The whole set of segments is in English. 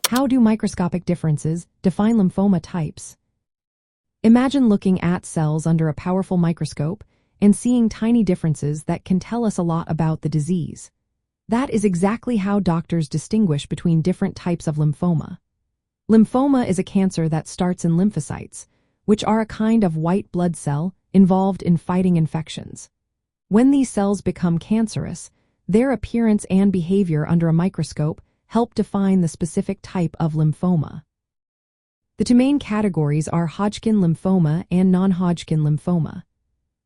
How do microscopic differences define lymphoma types? Imagine looking at cells under a powerful microscope and seeing tiny differences that can tell us a lot about the disease. That is exactly how doctors distinguish between different types of lymphoma. Lymphoma is a cancer that starts in lymphocytes, which are a kind of white blood cell involved in fighting infections. When these cells become cancerous, their appearance and behavior under a microscope help define the specific type of lymphoma. The two main categories are Hodgkin lymphoma and non-Hodgkin lymphoma.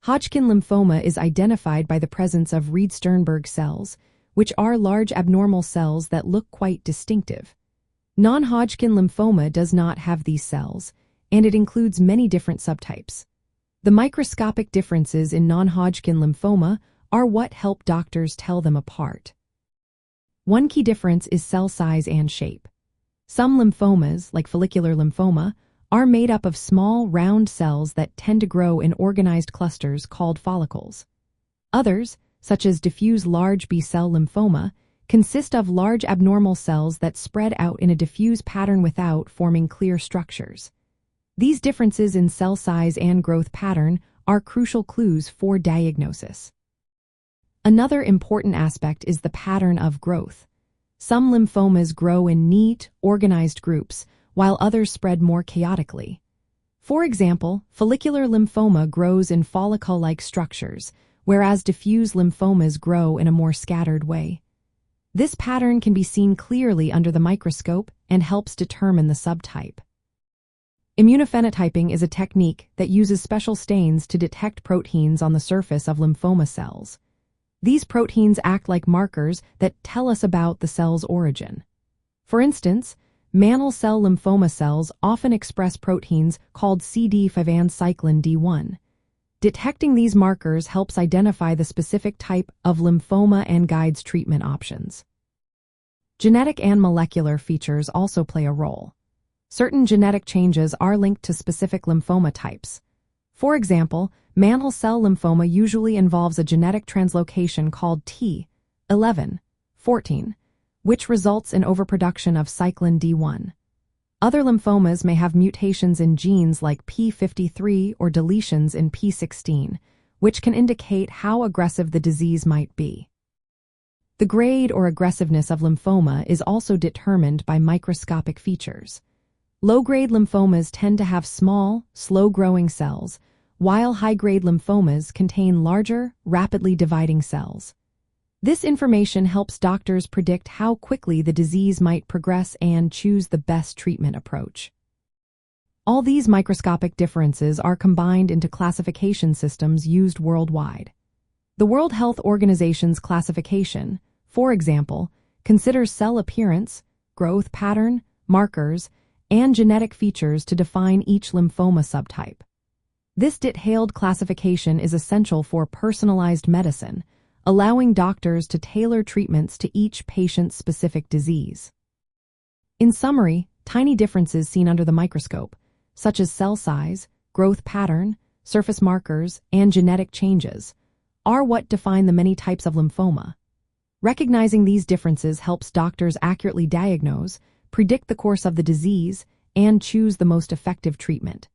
Hodgkin lymphoma is identified by the presence of Reed-Sternberg cells, which are large abnormal cells that look quite distinctive. Non-Hodgkin lymphoma does not have these cells, and it includes many different subtypes. The microscopic differences in non-Hodgkin lymphoma are what help doctors tell them apart. One key difference is cell size and shape. Some lymphomas, like follicular lymphoma, are made up of small, round cells that tend to grow in organized clusters called follicles. Others, such as diffuse large B-cell lymphoma, consist of large abnormal cells that spread out in a diffuse pattern without forming clear structures. These differences in cell size and growth pattern are crucial clues for diagnosis. Another important aspect is the pattern of growth. Some lymphomas grow in neat, organized groups, while others spread more chaotically. For example, follicular lymphoma grows in follicle-like structures, whereas diffuse lymphomas grow in a more scattered way. This pattern can be seen clearly under the microscope and helps determine the subtype. Immunophenotyping is a technique that uses special stains to detect proteins on the surface of lymphoma cells. These proteins act like markers that tell us about the cell's origin. For instance, mantle cell lymphoma cells often express proteins called CD5 and cyclin D1. Detecting these markers helps identify the specific type of lymphoma and guides treatment options. Genetic and molecular features also play a role. Certain genetic changes are linked to specific lymphoma types. For example, mantle cell lymphoma usually involves a genetic translocation called T11:14, which results in overproduction of cyclin D1. Other lymphomas may have mutations in genes like P53 or deletions in P16, which can indicate how aggressive the disease might be. The grade or aggressiveness of lymphoma is also determined by microscopic features. Low-grade lymphomas tend to have small, slow-growing cells, while high-grade lymphomas contain larger, rapidly dividing cells. This information helps doctors predict how quickly the disease might progress and choose the best treatment approach. All these microscopic differences are combined into classification systems used worldwide. The World Health Organization's classification, for example, considers cell appearance, growth pattern, markers, and genetic features to define each lymphoma subtype. This detailed classification is essential for personalized medicine, allowing doctors to tailor treatments to each patient's specific disease. In summary, tiny differences seen under the microscope, such as cell size, growth pattern, surface markers, and genetic changes, are what define the many types of lymphoma. Recognizing these differences helps doctors accurately diagnose, predict the course of the disease, and choose the most effective treatment.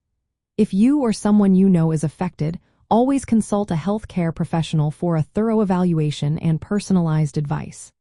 If you or someone you know is affected, always consult a healthcare professional for a thorough evaluation and personalized advice.